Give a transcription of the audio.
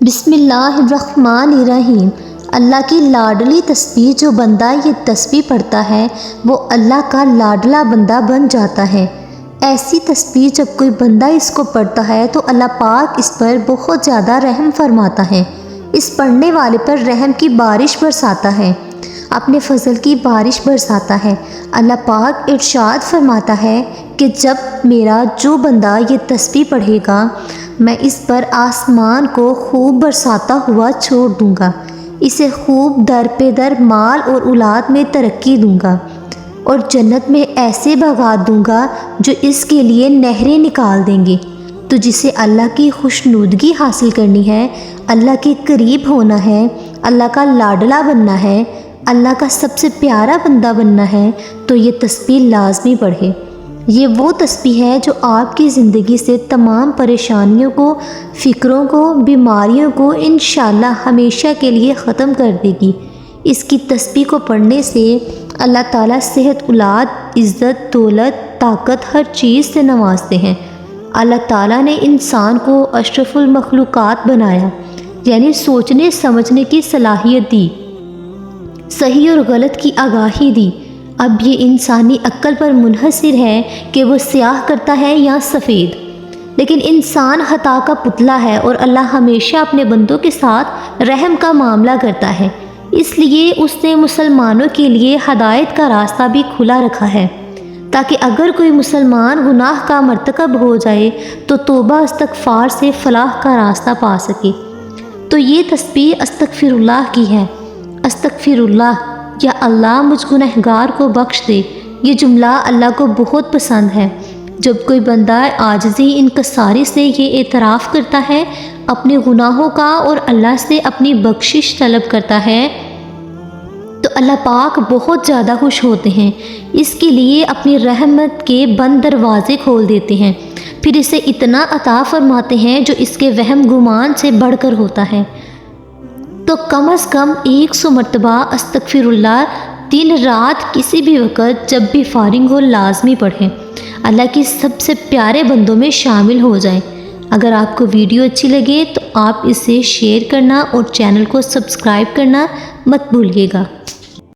بسم اللہ الرحمن الرحیم۔ اللہ کی لاڈلی تسبیح جو بندہ یہ تسبیح پڑھتا ہے وہ اللہ کا لاڈلا بندہ بن جاتا ہے۔ ایسی تسبیح جب کوئی بندہ اس کو پڑھتا ہے تو اللہ پاک اس پر بہت زیادہ رحم فرماتا ہے، اس پڑھنے والے پر رحم کی بارش برساتا ہے، اپنے فضل کی بارش برساتا ہے۔ اللہ پاک ارشاد فرماتا ہے کہ جب میرا جو بندہ یہ تسبیح پڑھے گا میں اس پر آسمان کو خوب برساتا ہوا چھوڑ دوں گا، اسے خوب در پہ در مال اور اولاد میں ترقی دوں گا اور جنت میں ایسے بغات دوں گا جو اس کے لیے نہریں نکال دیں گے۔ تو جسے اللہ کی خوشنودگی حاصل کرنی ہے، اللہ کے قریب ہونا ہے، اللہ کا لاڈلا بننا ہے، اللہ کا سب سے پیارا بندہ بننا ہے تو یہ تسبیح لازمی پڑھے۔ یہ وہ تسبیح ہے جو آپ کی زندگی سے تمام پریشانیوں کو، فکروں کو، بیماریوں کو انشاءاللہ ہمیشہ کے لیے ختم کر دے گی۔ اس کی تسبیح کو پڑھنے سے اللہ تعالیٰ صحت، اولاد، عزت، دولت، طاقت ہر چیز سے نوازتے ہیں۔ اللہ تعالیٰ نے انسان کو اشرف المخلوقات بنایا، یعنی سوچنے سمجھنے کی صلاحیت دی، صحیح اور غلط کی آگاہی دی۔ اب یہ انسانی عقل پر منحصر ہے کہ وہ سیاہ کرتا ہے یا سفید، لیکن انسان خطا کا پتلا ہے اور اللہ ہمیشہ اپنے بندوں کے ساتھ رحم کا معاملہ کرتا ہے، اس لیے اس نے مسلمانوں کے لیے ہدایت کا راستہ بھی کھلا رکھا ہے تاکہ اگر کوئی مسلمان گناہ کا مرتکب ہو جائے تو توبہ استغفار سے فلاح کا راستہ پا سکے۔ تو یہ تسبیح استغفر اللہ کی ہے۔ استغفر اللہ، یا اللہ مجھ گنہگار کو بخش دے، یہ جملہ اللہ کو بہت پسند ہے۔ جب کوئی بندہ عاجزی انکساری سے یہ اعتراف کرتا ہے، اپنے گناہوں کا اور اللہ سے اپنی بخشش طلب کرتا ہے تو اللہ پاک بہت زیادہ خوش ہوتے ہیں، اس کے لیے اپنی رحمت کے بند دروازے کھول دیتے ہیں، پھر اسے اتنا عطا فرماتے ہیں جو اس کے وہم گمان سے بڑھ کر ہوتا ہے۔ تو کم از کم 100 مرتبہ استغفر اللہ دن رات کسی بھی وقت جب بھی فارغ ہو لازمی پڑھیں، اللہ کی سب سے پیارے بندوں میں شامل ہو جائیں۔ اگر آپ کو ویڈیو اچھی لگے تو آپ اسے شیئر کرنا اور چینل کو سبسکرائب کرنا مت بھولیے گا۔